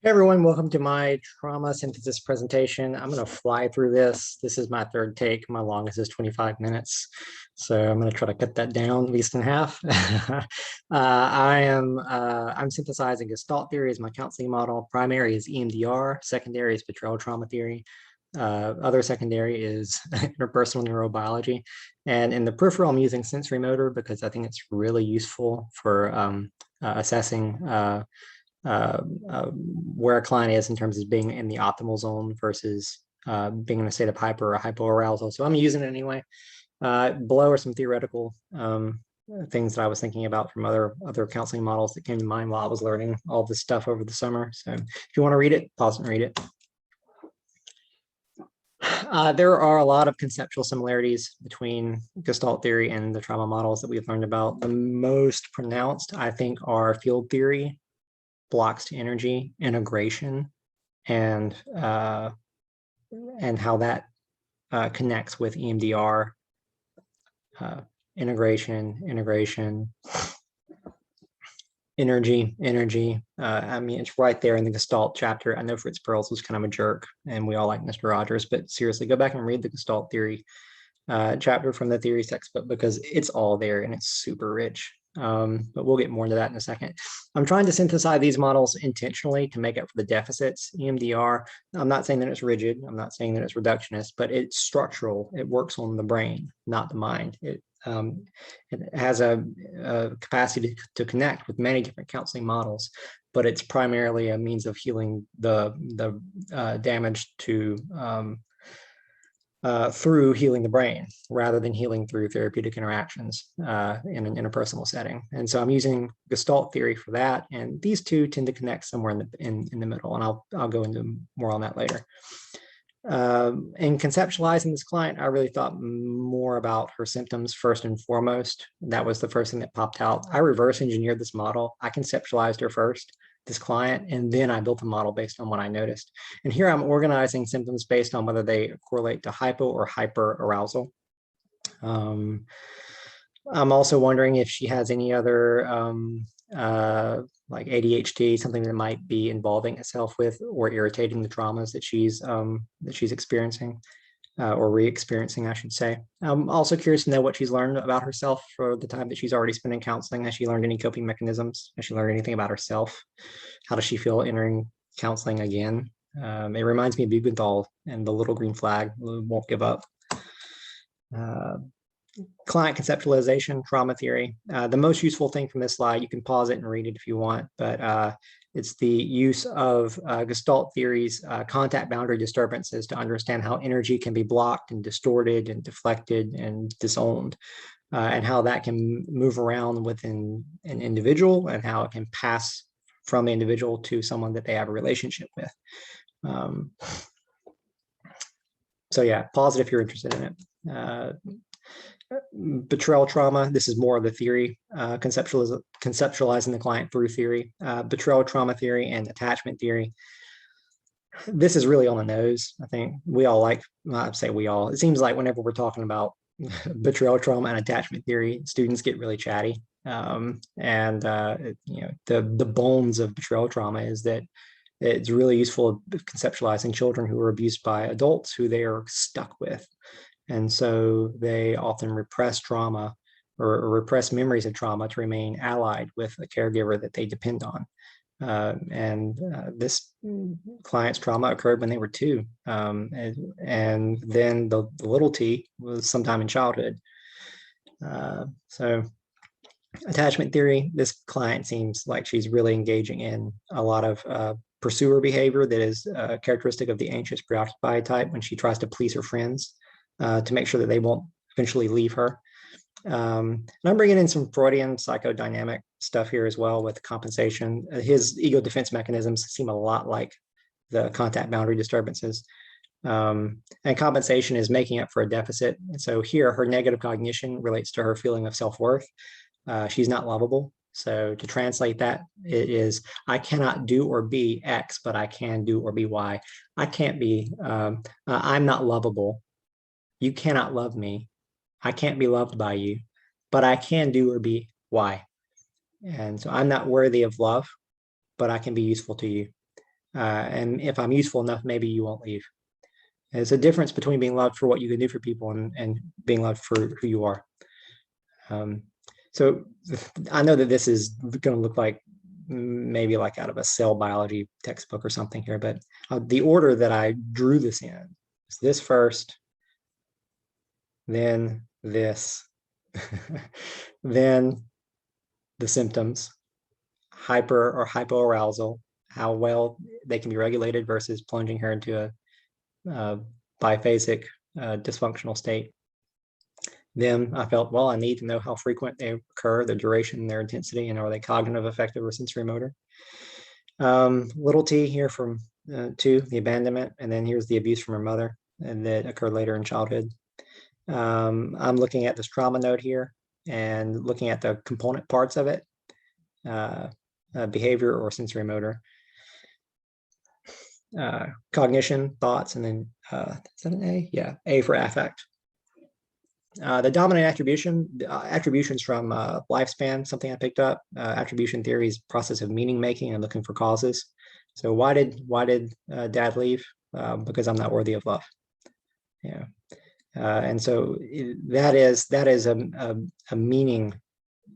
Hey everyone, welcome to my trauma synthesis presentation. I'm going to fly through this. This is my third take. My longest is 25 minutes. So I'm going to try to cut that down at least in half. I'm synthesizing Gestalt theory as my counseling model. Primary is EMDR. Secondary is betrayal trauma theory. Other secondary is interpersonal neurobiology. And in the peripheral, I'm using sensory motor because I think it's really useful for assessing where a client is in terms of being in the optimal zone versus being in a state of hyper or hypoarousal. So I'm using it anyway. Below are some theoretical things that I was thinking about from other counseling models that came to mind while I was learning all this stuff over the summer. So if you want to read it, pause and read it. There are a lot of conceptual similarities between Gestalt theory and the trauma models that we've learned about. The most pronounced, I think, are field theory, blocks to energy, integration, and how that connects with EMDR, integration, energy. I mean, it's right there in the Gestalt chapter. I know Fritz Perls was kind of a jerk, and we all like Mr. Rogers, but seriously, go back and read the Gestalt theory chapter from the theory textbook because it's all there and it's super rich. But we'll get more into that in a second. I'm trying to synthesize these models intentionally to make up for the deficits. EMDR, I'm not saying that it's rigid. I'm not saying that it's reductionist, but it's structural. It works on the brain, not the mind. It has a capacity to connect with many different counseling models, but it's primarily a means of healing the damage to through healing the brain rather than healing through therapeutic interactions in an interpersonal setting. And so I'm using Gestalt theory for that. And these two tend to connect somewhere in the middle. And I'll go into more on that later. In conceptualizing this client, I really thought more about her symptoms first and foremost. That was the first thing that popped out. I reverse engineered this model. I conceptualized her first, this client, and then I built a model based on what I noticed. And here I'm organizing symptoms based on whether they correlate to hypo or hyper arousal. I'm also wondering if she has any other like ADHD, something that might be involving itself with or irritating the traumas that she's experiencing or re-experiencing, I should say. I'm also curious to know what she's learned about herself for the time that she's already spent in counseling. Has she learned any coping mechanisms? Has she learned anything about herself? How does she feel entering counseling again? It reminds me of Bugenthal and the little green flag, won't give up. Client conceptualization, trauma theory. The most useful thing from this slide, you can pause it and read it if you want, but it's the use of Gestalt theory's contact boundary disturbances to understand how energy can be blocked and distorted and deflected and disowned, and how that can move around within an individual and how it can pass from the individual to someone that they have a relationship with. So yeah, pause it if you're interested in it. Betrayal trauma, this is more of the theory, conceptualizing the client through theory. Betrayal trauma theory and attachment theory. This is really on the nose. I think we all like, I'd say we all, it seems like whenever we're talking about betrayal trauma and attachment theory, students get really chatty. You know, the bones of betrayal trauma is that it's really useful conceptualizing children who are abused by adults who they are stuck with. And so they often repress trauma or repress memories of trauma to remain allied with a caregiver that they depend on. This client's trauma occurred when they were 2. And then the little t was sometime in childhood. So attachment theory, this client seems like she's really engaging in a lot of pursuer behavior that is characteristic of the anxious preoccupied type when she tries to please her friends. To make sure that they won't eventually leave her. And I'm bringing in some Freudian psychodynamic stuff here as well with compensation. His ego defense mechanisms seem a lot like the contact boundary disturbances. And compensation is making up for a deficit. And so here, her negative cognition relates to her feeling of self-worth. She's not lovable. So to translate that, it is, I cannot do or be X, but I can do or be Y. I can't be, I'm not lovable. You cannot love me. I can't be loved by you, but I can do or be Y. And so I'm not worthy of love, but I can be useful to you. And if I'm useful enough, maybe you won't leave. There's a difference between being loved for what you can do for people and being loved for who you are. So I know that this is going to look like maybe like out of a cell biology textbook or something here, but the order that I drew this in is this first, then this, then the symptoms, hyper or hypoarousal, how well they can be regulated versus plunging her into a biphasic dysfunctional state. Then I felt, well, I need to know how frequent they occur, their duration, their intensity, and are they cognitive, affective, or sensory motor. Little t here from 2, the abandonment, and then here's the abuse from her mother, and that occurred later in childhood. I'm looking at this trauma node here and looking at the component parts of it, behavior or sensory motor, cognition, thoughts, and then is that an A? Yeah, A for affect. The dominant attribution, attributions from lifespan, something I picked up. Attribution theory is process of meaning making and looking for causes. So why did dad leave? Because I'm not worthy of love. Yeah, and so that is a meaning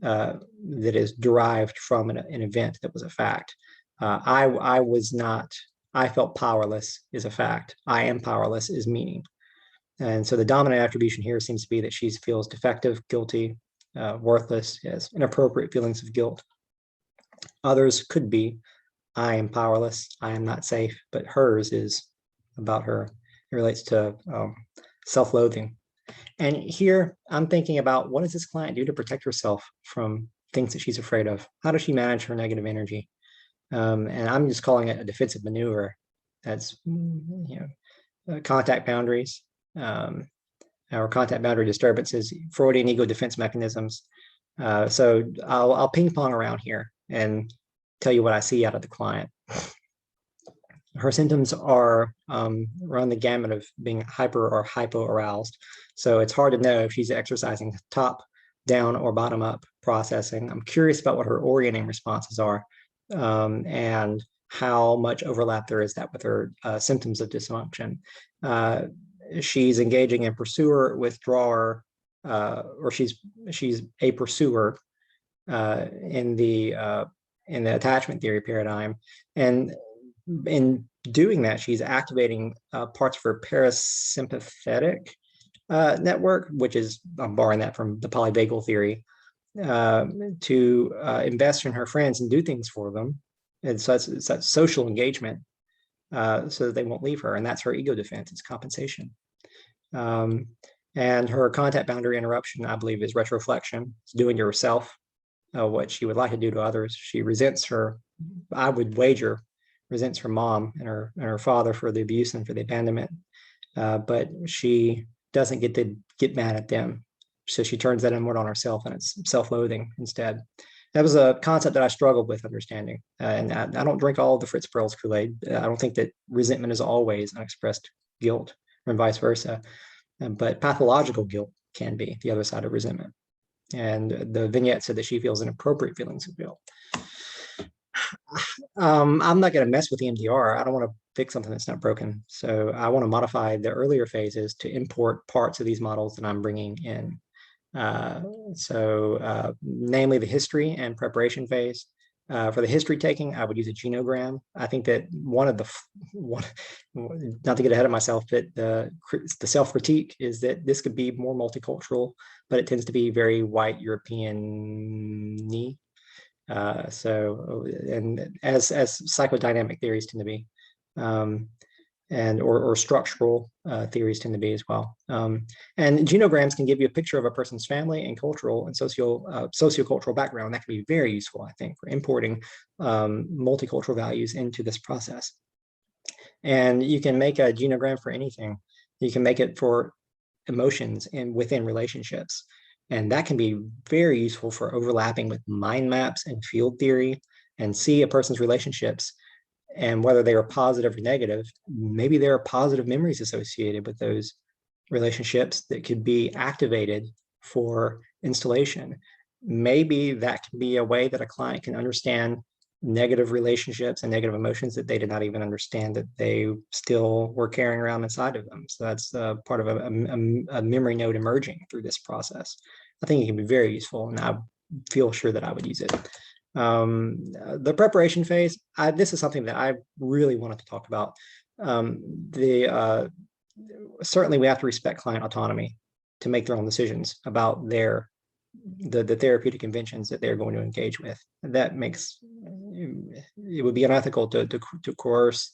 that is derived from an event that was a fact. I was not. I felt powerless is a fact. I am powerless is meaning. And so the dominant attribution here seems to be that she feels defective, guilty, worthless, has inappropriate feelings of guilt. Others could be, I am powerless, I am not safe, but hers is about her. It relates to self-loathing. And here I'm thinking about, what does this client do to protect herself from things that she's afraid of? How does she manage her negative energy? And I'm just calling it a defensive maneuver. That's, contact boundaries, or contact boundary disturbances, Freudian ego defense mechanisms. So I'll ping pong around here and tell you what I see out of the client. Her symptoms are run the gamut of being hyper or hypo aroused. So it's hard to know if she's exercising top down or bottom up processing. I'm curious about what her orienting responses are, and how much overlap there is that with her symptoms of dysfunction. She's engaging in pursuer, withdrawer, or she's a pursuer in the attachment theory paradigm, and in doing that, she's activating parts of her parasympathetic network, which is, I'm borrowing that from the polyvagal theory, to invest in her friends and do things for them. And so it's that social engagement, so that they won't leave her. And that's her ego defense, it's compensation. And her contact boundary interruption, I believe, is retroflexion. It's doing to herself what she would like to do to others. She resents her, I would wager, resents her mom and her father for the abuse and for the abandonment. But she doesn't get mad at them. So she turns that inward on herself, and it's self-loathing instead. That was a concept that I struggled with understanding. And I don't drink all of the Fritz Perls Kool-Aid. I don't think that resentment is always unexpressed guilt, and vice versa. But pathological guilt can be the other side of resentment. And the vignette said that she feels inappropriate feelings of guilt. I'm not going to mess with EMDR. I don't want to fix something that's not broken. So I want to modify the earlier phases to import parts of these models that I'm bringing in. Namely the history and preparation phase. For the history taking, I would use a genogram. I think that not to get ahead of myself, but the self-critique is that this could be more multicultural, but it tends to be very white European-y. And as psychodynamic theories tend to be, or structural theories tend to be as well. And genograms can give you a picture of a person's family and cultural and sociocultural background. That can be very useful, I think, for importing multicultural values into this process. And you can make a genogram for anything. You can make it for emotions and within relationships. And that can be very useful for overlapping with mind maps and field theory, and see a person's relationships and whether they are positive or negative. Maybe there are positive memories associated with those relationships that could be activated for installation. Maybe that can be a way that a client can understand negative relationships and negative emotions that they did not even understand that they still were carrying around inside of them. So that's part of a memory node emerging through this process. I think it can be very useful, and I feel sure that I would use it. The preparation phase, this is something that I really wanted to talk about. Certainly we have to respect client autonomy to make their own decisions about the therapeutic conventions that they're going to engage with. That makes it would be unethical to coerce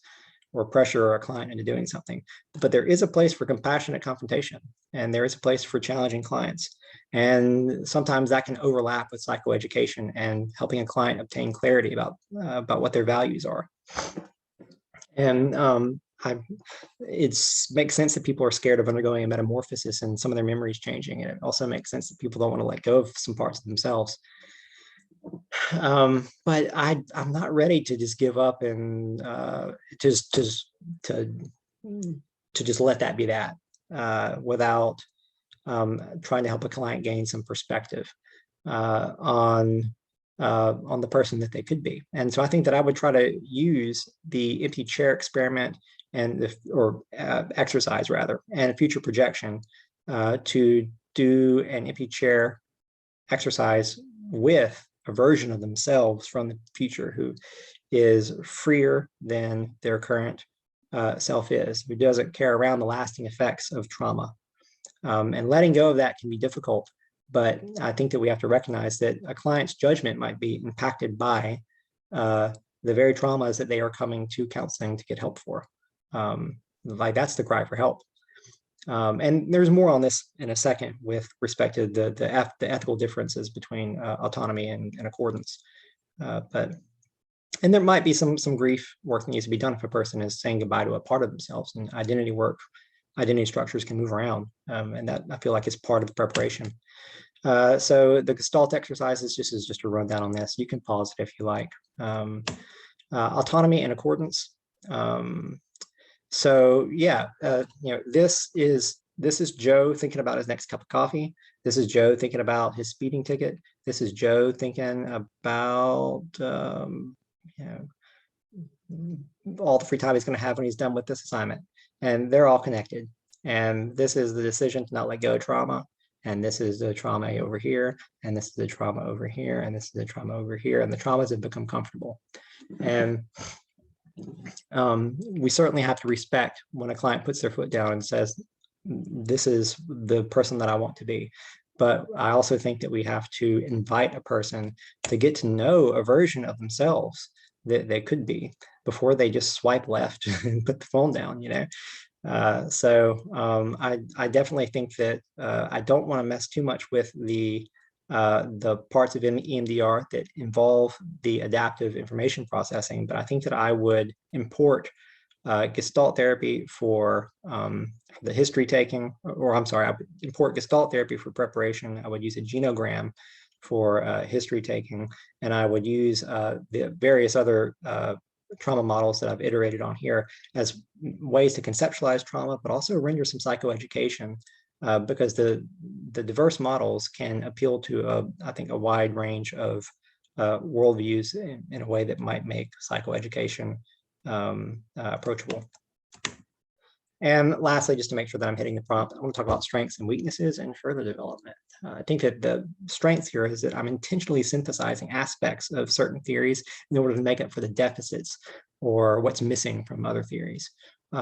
or pressure a client into doing something. But there is a place for compassionate confrontation, and there is a place for challenging clients. And sometimes that can overlap with psychoeducation and helping a client obtain clarity about what their values are. And it makes sense that people are scared of undergoing a metamorphosis and some of their memories changing. And it also makes sense that people don't want to let go of some parts of themselves. But I'm not ready to just give up and to just let that be that without trying to help a client gain some perspective on the person that they could be. And so I think that I would try to use the empty chair experiment or exercise rather, and future projection to do an empty chair exercise with a version of themselves from the future who is freer than their current self is, who doesn't care around the lasting effects of trauma. And letting go of that can be difficult, but I think that we have to recognize that a client's judgment might be impacted by the very traumas that they are coming to counseling to get help for. Like that's the cry for help. And there's more on this in a second with respect to the ethical differences between autonomy and accordance. And there might be some grief work that needs to be done if a person is saying goodbye to a part of themselves, and identity structures can move around. And that I feel like is part of the preparation. So the Gestalt exercises is just a rundown on this. You can pause it if you like. Autonomy and accordance. So yeah, this is Joe thinking about his next cup of coffee. This is Joe thinking about his speeding ticket. This is Joe thinking about all the free time he's going to have when he's done with this assignment. And they're all connected. And this is the decision to not let go of trauma. And this is the trauma over here. And this is the trauma over here. And this is the trauma over here. And the traumas have become comfortable. And we certainly have to respect when a client puts their foot down and says, this is the person that I want to be. But I also think that we have to invite a person to get to know a version of themselves that they could be before they just swipe left and put the phone down, So I definitely think that I don't want to mess too much with the parts of EMDR that involve the adaptive information processing, but I think that I would import Gestalt therapy for the history taking, or I'm sorry, I would import Gestalt therapy for preparation. I would use a genogram for history taking, and I would use the various other trauma models that I've iterated on here as ways to conceptualize trauma, but also render some psychoeducation because the diverse models can appeal to, I think, a wide range of worldviews in a way that might make psychoeducation approachable. And lastly, just to make sure that I'm hitting the prompt, I want to talk about strengths and weaknesses and further development. I think that the strengths here is that I'm intentionally synthesizing aspects of certain theories in order to make up for the deficits or what's missing from other theories.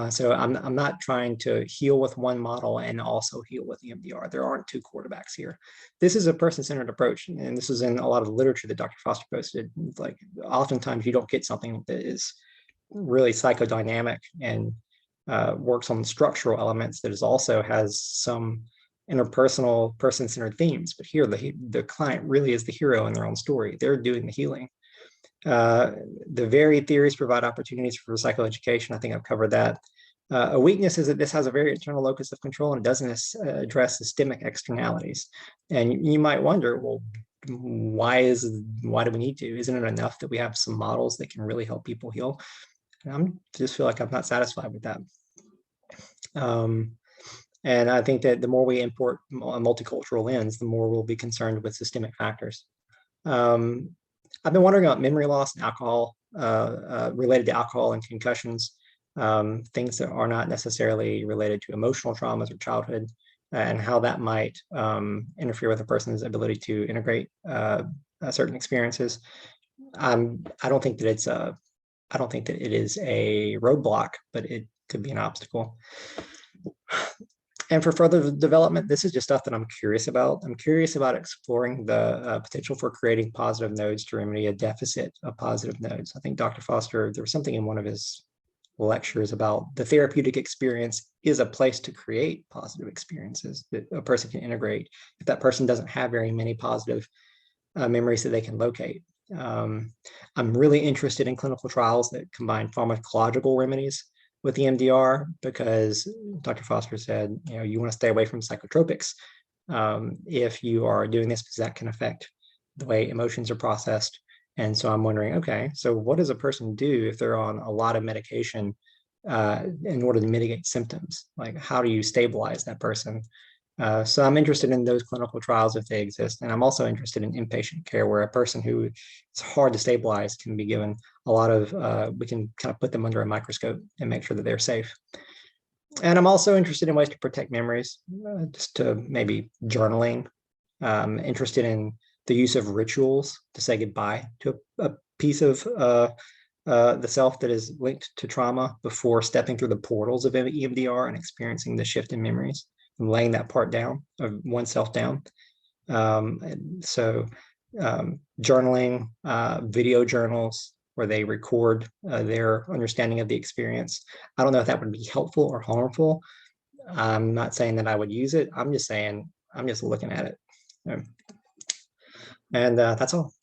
So I'm not trying to heal with one model and also heal with EMDR. There aren't two quarterbacks here. This is a person-centered approach, and this is in a lot of the literature that Dr. Foster posted. Like oftentimes you don't get something that is really psychodynamic and works on structural elements that is also has some interpersonal person-centered themes. But here the client really is the hero in their own story. They're doing the healing. The varied theories provide opportunities for psychoeducation. I think I've covered that. A weakness is that this has a very internal locus of control and it doesn't address systemic externalities. And you might wonder, well, why do we need to? Isn't it enough that we have some models that can really help people heal? I just feel like I'm not satisfied with that. And I think that the more we import a multicultural lens, the more we'll be concerned with systemic factors. I've been wondering about memory loss and alcohol, related to alcohol and concussions, things that are not necessarily related to emotional traumas or childhood, and how that might interfere with a person's ability to integrate certain experiences. I don't think that I don't think that it is a roadblock, but it could be an obstacle. And for further development, this is just stuff that I'm curious about. I'm curious about exploring the potential for creating positive nodes to remedy a deficit of positive nodes. I think Dr. Foster, there was something in one of his lectures about the therapeutic experience is a place to create positive experiences that a person can integrate if that person doesn't have very many positive memories that they can locate. I'm really interested in clinical trials that combine pharmacological remedies with EMDR because Dr. Foster said, you want to stay away from psychotropics if you are doing this because that can affect the way emotions are processed. And so I'm wondering, okay, so what does a person do if they're on a lot of medication in order to mitigate symptoms? Like, how do you stabilize that person? So I'm interested in those clinical trials if they exist. And I'm also interested in inpatient care where a person who is hard to stabilize can be given a lot of, we can kind of put them under a microscope and make sure that they're safe. And I'm also interested in ways to protect memories, just to maybe journaling. Interested in the use of rituals to say goodbye to a piece of the self that is linked to trauma before stepping through the portals of EMDR and experiencing the shift in memories and laying that part down of oneself down. Journaling, video journals where they record their understanding of the experience. I don't know if that would be helpful or harmful. I'm not saying that I would use it. I'm just saying, I'm just looking at it. And that's all.